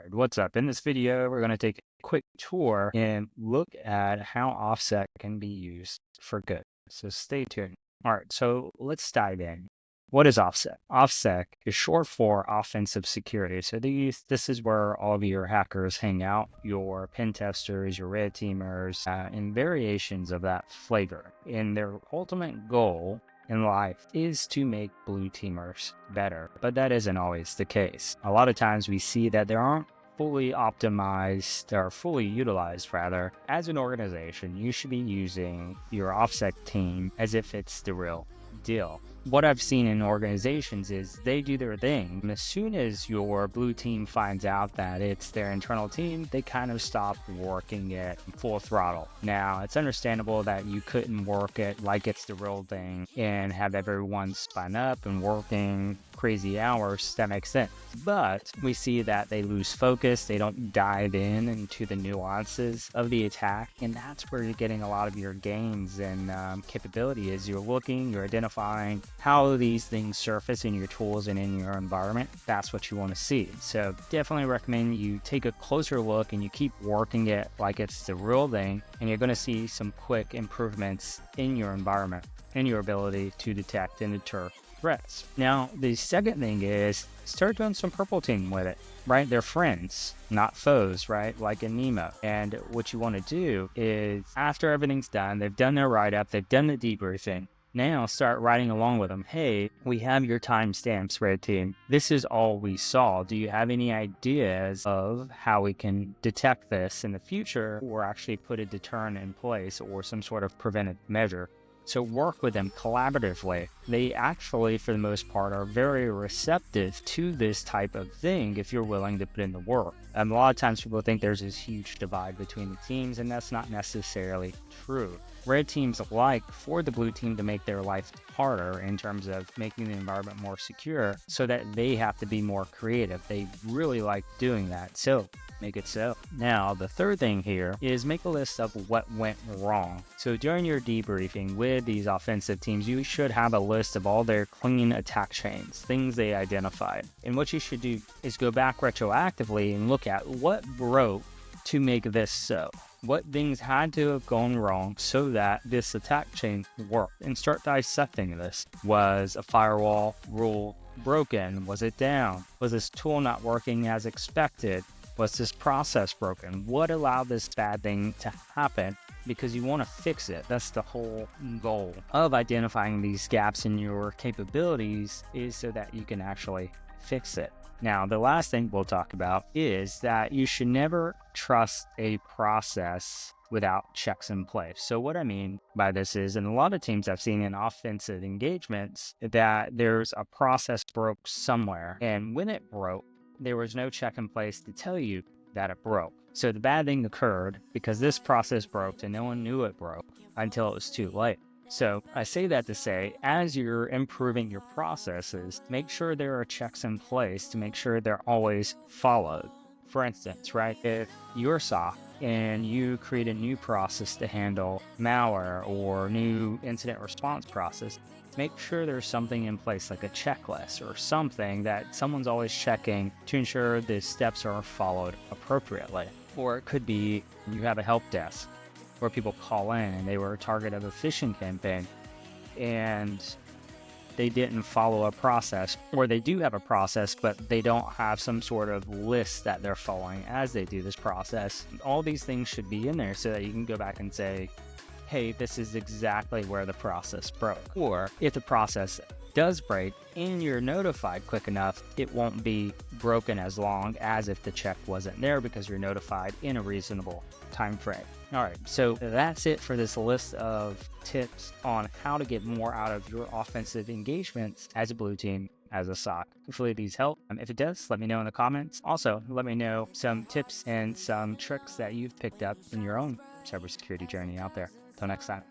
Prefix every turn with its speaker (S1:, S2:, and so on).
S1: Alright, what's up? In this video, we're going to take a quick tour and look at how offset can be used for good. So stay tuned. Alright, so let's dive in. What is offset? Offset is short for offensive security. So this is where all of your hackers hang out, your pen testers, your red teamers, and variations of that flavor. And their ultimate goal in life is to make blue teamers better, but that isn't always the case. A lot of times we see that there aren't fully optimized or fully utilized rather. As an organization, you should be using your offset team as if it's the real deal. What I've seen in organizations is they do their thing. And as soon as your blue team finds out that it's their internal team, they kind of stop working it full throttle. Now, it's understandable that you couldn't work it like it's the real thing and have everyone spun up and working crazy hours. That makes sense. But we see that they lose focus. They don't dive into the nuances of the attack. And that's where you're getting a lot of your gains and capability is you're looking, you're identifying how these things surface in your tools and in your environment. That's what you want to see. So definitely recommend you take a closer look and you keep working it like it's the real thing. And you're going to see some quick improvements in your environment and your ability to detect and deter threats. Now, the second thing is start doing some purple team with it, right? They're friends, not foes, right? Like in Nemo. And what you want to do is after everything's done, they've done their write-up, they've done the debriefing. Now start writing along with them. Hey, we have your timestamps, red team. This is all we saw. Do you have any ideas of how we can detect this in the future or actually put a deterrent in place or some sort of preventive measure? So work with them collaboratively. They actually, for the most part, are very receptive to this type of thing if you're willing to put in the work. A lot of times people think there's this huge divide between the teams, and that's not necessarily true. Red teams like for the blue team to make their life harder in terms of making the environment more secure so that they have to be more creative. They really like doing that. So make it so. Now, the third thing here is make a list of what went wrong. So during your debriefing with these offensive teams, you should have a list of all their clean attack chains, things they identified. And what you should do is go back retroactively and look at what broke to make this so. What things had to have gone wrong so that this attack chain worked, and start dissecting this. Was a firewall rule broken? Was it down? Was this tool not working as expected? Was this process broken? What allowed this bad thing to happen? Because you want to fix it. That's the whole goal of identifying these gaps in your capabilities, is so that you can actually fix it. Now, the last thing we'll talk about is that you should never trust a process without checks in place. So what I mean by this is, in a lot of teams I've seen in offensive engagements, that there's a process broke somewhere. And when it broke, there was no check in place to tell you that it broke. So the bad thing occurred because this process broke and no one knew it broke until it was too late. So I say that to say, as you're improving your processes, make sure there are checks in place to make sure they're always followed. For instance, right, if you're SOC and you create a new process to handle malware or new incident response process, make sure there's something in place like a checklist or something that someone's always checking to ensure the steps are followed appropriately. Or it could be you have a help desk where people call in and they were a target of a phishing campaign and they didn't follow a process, or they do have a process, but they don't have some sort of list that they're following as they do this process. All these things should be in there so that you can go back and say, hey, this is exactly where the process broke. Or if the process does break and you're notified quick enough, it won't be broken as long as if the check wasn't there because you're notified in a reasonable time frame. All right, so that's it for this list of tips on how to get more out of your offensive engagements as a blue team, as a SOC. Hopefully these help. If it does, let me know in the comments. Also, let me know some tips and some tricks that you've picked up in your own cybersecurity journey out there. Until next time.